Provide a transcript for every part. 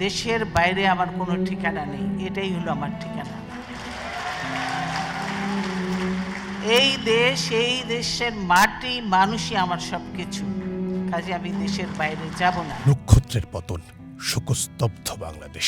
দেশের বাইরে আমার কোনো ঠিকানা নেই, এটাই হলো আমার ঠিকানা। এই দেশ, এই দেশের মাটি, মানুষই আমার সব কিছু, কাজে আমি দেশের বাইরে যাব না। নক্ষত্রের পতন, শোকস্তব্ধ বাংলাদেশ।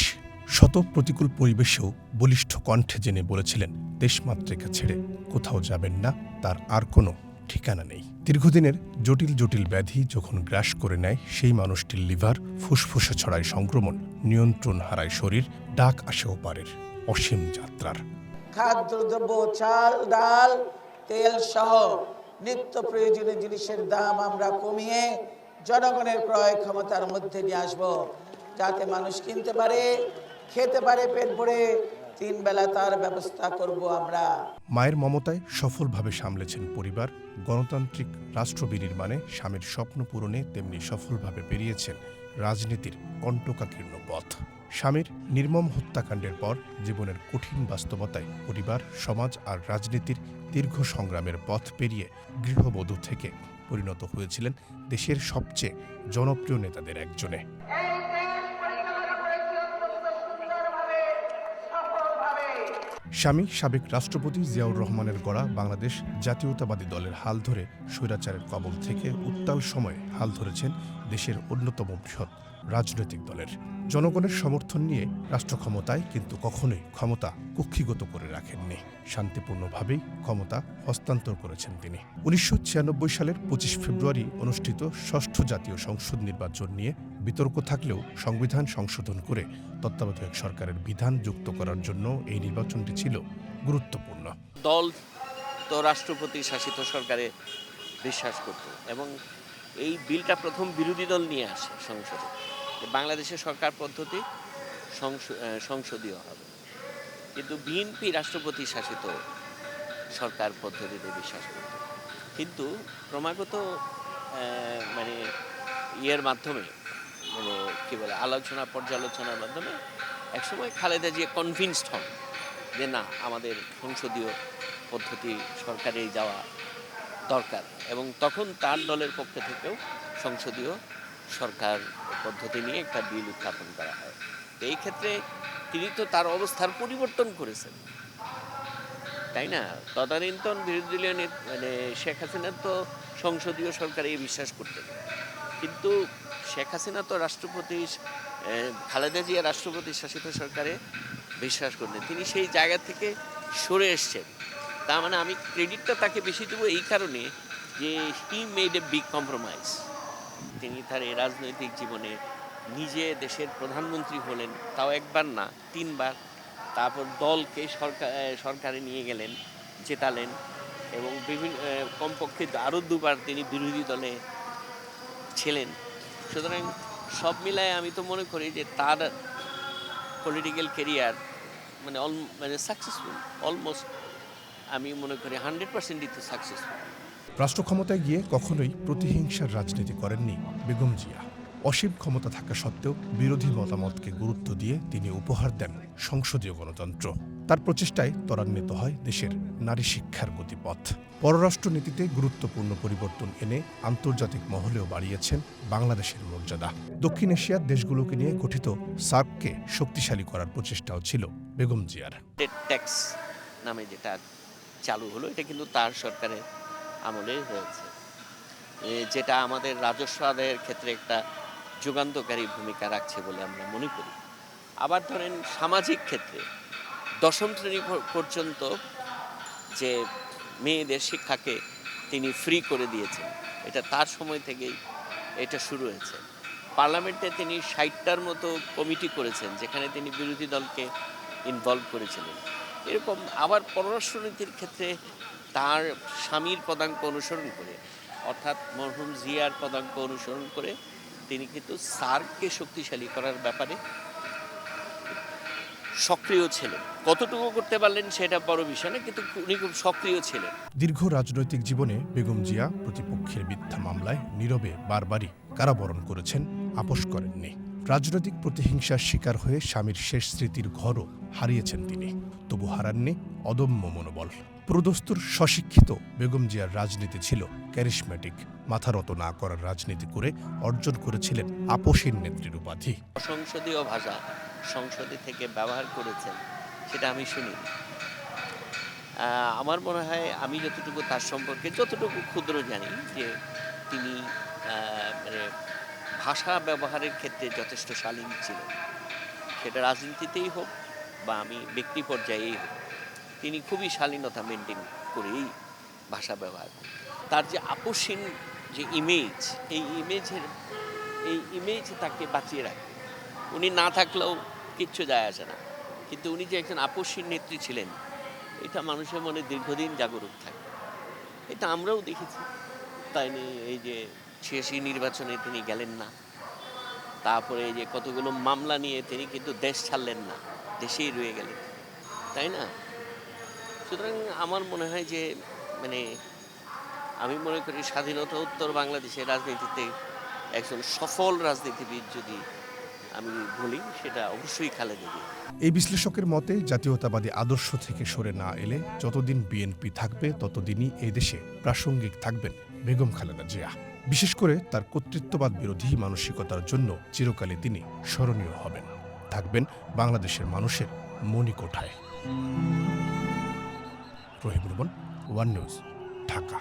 শত প্রতিকূল পরিবেশেও বলিষ্ঠ কণ্ঠে জেনে বলেছিলেন, দেশমাতৃকা ছেড়ে কোথাও যাবেন না, তার আর কোনো ঠিকানা নেই। দীর্ঘদিনের জটিল জটিল ব্যাধি যখন গ্রাস করে নেয় সেই মানুষটির লিভার, ফুসফুসে ছড়ায় সংক্রমণ, নিয়ন্ত্রণ হারায় শরীর, ডাক আসে ওপারের অসীম যাত্রার। খাদ্যদ্রব্য, চাল, ডাল, তেল সহ নিত্য প্রয়োজনীয় জিনিসের দাম আমরা কমিয়ে জনগণের ক্রয় ক্ষমতার মধ্যে নিয়ে আসব, যাতে মানুষ কিনতে পারে, খেতে পারে পেট ভরে, 3 বেলা তার ব্যবস্থা করব আমরা। মায়ের মমতায় সফলভাবে সামলেছেন পরিবার, গণতান্ত্রিক রাষ্ট্র বিনির্মাণে স্বামীর স্বপ্ন পূরণে তেমনি সফলভাবে পেরিয়েছেন রাজনীতির কণ্টকাকীর্ণ পথ। স্বামীর নির্মম হত্যাকাণ্ডের পর জীবনের কঠিন বাস্তবতায় পরিবার, সমাজ আর রাজনীতির দীর্ঘ সংগ্রামের পথ পেরিয়ে গৃহবধূ থেকে পরিণত হয়েছিলেন দেশের সবচেয়ে জনপ্রিয় নেতাদের একজনে। স্বামী সাবেক রাষ্ট্রপতি জিয়াউর রহমানের গড়া বাংলাদেশ জাতীয়তাবাদী দলের হাল ধরে স্বৈরাচারের কবল থেকে উত্তাল সময়ে হাল ধরেছেন দেশের অন্যতম বৃহৎ রাজনৈতিক দলের। জনগণের সমর্থন নিয়ে রাষ্ট্র ক্ষমতায়, কিন্তু কখনোই ক্ষমতা কুক্ষিগত করে রাখেননি। শান্তিপূর্ণভাবেই ক্ষমতা হস্তান্তর করেছেন তিনি। 1996 সালের 25 ফেব্রুয়ারি অনুষ্ঠিত ষষ্ঠ জাতীয় সংসদ নির্বাচন নিয়ে বিতর্ক থাকলেও সংবিধান সংশোধন করে তত্ত্বাবধায়ক সরকারের বিধান যুক্ত করার জন্য এই নির্বাচনটি ছিল গুরুত্বপূর্ণ। দল তো রাষ্ট্রপতি শাসিত সরকারে বিশ্বাস করত এবং এই বিলটা প্রথম বিরোধী দল নিয়ে আসে সংসদে, বাংলাদেশের সরকার পদ্ধতি সংসদীয় হবে, কিন্তু বিএনপি রাষ্ট্রপতি শাসিত সরকার পদ্ধতিতে বিশ্বাস করত। কিন্তু ক্রমাগত মানে ইয়ের মাধ্যমে, মানে কী বলে, আলোচনা পর্যালোচনার মাধ্যমে একসময় খালেদা জিয়া কনভিন্সড হন যে না, আমাদের সংসদীয় পদ্ধতি সরকারে যাওয়া দরকার, এবং তখন তার দলের পক্ষ থেকেও সংসদীয় সরকার পদ্ধতি নিয়ে একটা বিল উত্থাপন করা হয়। এই ক্ষেত্রে তিনি তো তার অবস্থার পরিবর্তন করেছেন, তাই না? তদানীন্তন বিরোধী দলীয় মানে শেখ হাসিনা তো সংসদীয় সরকারে বিশ্বাস করতেন, কিন্তু শেখ হাসিনা তো রাষ্ট্রপতি, খালেদা জিয়া রাষ্ট্রপতি শাসিত সরকারে বিশ্বাস করতেন। তিনি সেই জায়গা থেকে সরে এসছেন। তার মানে আমি ক্রেডিটটা তাকে বেশি দেবো এই কারণে যে he made a big compromise. তিনি তার এই রাজনৈতিক জীবনে নিজে দেশের প্রধানমন্ত্রী হলেন, তাও একবার না 3 বার। তারপর দলকে সরকারে নিয়ে গেলেন, জেতালেন, এবং বিভিন্ন কমপক্ষে আরও 2 বার তিনি বিরোধী দলে ছিলেন। সুতরাং সব মিলায় আমি তো মনে করি যে তার পলিটিক্যাল কেরিয়ার মানে সাকসেসফুল, অলমোস্ট আমি মনে করি 100%ই তো সাকসেসফুল। রাষ্ট্র ক্ষমতায় গিয়ে কখনোই প্রতিহিংসার রাজনীতি করেননি বেগম জিয়া। অসীম ক্ষমতা থাকা সত্ত্বেও বিরোধী মতামতকে গুরুত্ব দিয়ে তিনি উপহার দেন সংসদীয় গণতন্ত্র। তার প্রচেষ্টায় ত্বরান্বিত হয় দেশের নারী শিক্ষার গতিপথ। পররাষ্ট্রনীতিতে গুরুত্বপূর্ণ পরিবর্তন এনে আন্তর্জাতিক মহলেও বাড়িয়েছেন বাংলাদেশের মর্যাদা। দক্ষিণ এশিয়ার দেশগুলোকে নিয়ে গঠিত সার্ককে শক্তিশালী করার প্রচেষ্টাও ছিল বেগম জিয়ার। ট্যাক্স নামে যেটা চালু হলো, এটা কিন্তু তার সরকারের আমলে হয়েছে, যেটা আমাদের রাজস্ব আদায়ের ক্ষেত্রে একটা যুগান্তকারী ভূমিকা রাখছে বলে আমরা মনে করি। আবার ধরেন সামাজিক ক্ষেত্রে 10ম শ্রেণী পর্যন্ত যে মেয়েদের শিক্ষাকে তিনি ফ্রি করে দিয়েছেন, এটা তার সময় থেকেই এটা শুরু হয়েছে। পার্লামেন্টে তিনি 60টার মতো কমিটি করেছেন, যেখানে তিনি বিরোধী দলকে ইনভলভ করেছিলেন। এরকম আবার পররাষ্ট্রনীতির ক্ষেত্রে তার স্বামীর পদাঙ্ক অনুসরণ করে, অর্থাৎ মরহুম জিয়ার পদাঙ্ক অনুসরণ করে তিনি কিন্তু সার্ককে শক্তিশালী করার ব্যাপারে সক্রিয় ছিলেন। কতটুকু করতে পারলেন সেটা বড় বিষয় না, কিন্তু উনি খুব সক্রিয় ছিলেন। দীর্ঘ রাজনৈতিক জীবনে বেগম জিয়া প্রতিপক্ষের মিথ্যা মামলায় নীরবে বারবারই কারাবরণ করেছেন, আপোষ করেননি। রাজনৈতিক প্রতিহিংসার শিকার হয়ে স্বামীর শেষ স্মৃতির ঘরও হারিয়েছেন তিনি, তবু হারাননি অদম্য মনোবল। পুরোদস্তুর স্বশিক্ষিত বেগম জিয়ার রাজনীতি ছিল ক্যারিশম্যাটিক। মাথারত না করার রাজনীতি করে অর্জন করেছিলেন আপসীন নেত্রীর উপাধি। সংসদীয় ভাষা সংসদে থেকে ব্যবহার করেছেন সেটা আমি শুনিনি। আমার মনে হয় আমি যতটুকু তার সম্পর্কে যতটুকু ক্ষুদ্র জানি যে তিনি মানে ভাষা ব্যবহারের ক্ষেত্রে যথেষ্ট শালীন ছিলেন, সেটা রাজনীতিতেই হোক বা আমি ব্যক্তি পর্যায়েই হোক, তিনি খুবই শালীনতা মেনটেন করেই ভাষা ব্যবহার করেন। তার যে আপসীন যে ইমেজ, এই ইমেজ তাকে বাঁচিয়ে রাখে। উনি না থাকলেও কিচ্ছু যায় আসে না, কিন্তু উনি যে একজন আপসীন নেত্রী ছিলেন এটা মানুষের মনে দীর্ঘদিন জাগরুক থাকে। এটা আমরাও দেখেছি। তাই নিয়ে এই যে ৮৬ নির্বাচনে তিনি গেলেন না, তারপরে এই যে কতগুলো মামলা নিয়ে তিনি কিন্তু দেশ ছাড়লেন না, দেশেই রয়ে গেলেন, তাই না? সুতরাং আমার মনে হয় যে মানে আমি মনে করি স্বাধীনতা উত্তর বাংলাদেশের রাজনীতিতে একজন সফল রাজনীতিবিদ যদি আমি বলি সেটা অবশ্যই খালেদা জিয়া। এই বিশ্লেষকের মতে জাতীয়তাবাদী আদর্শ থেকে সরে না এলে যতদিন বিএনপি থাকবে ততদিনই এই দেশে প্রাসঙ্গিক থাকবেন বেগম খালেদা জিয়া। বিশেষ করে তার কর্তৃত্ববাদ বিরোধী মানসিকতার জন্য চিরকালই তিনি স্মরণীয় হবেন, থাকবেন বাংলাদেশের মানুষের মণিকোঠায়। রহিম রুমন, ওয়ান নিউজ, ঢাকা।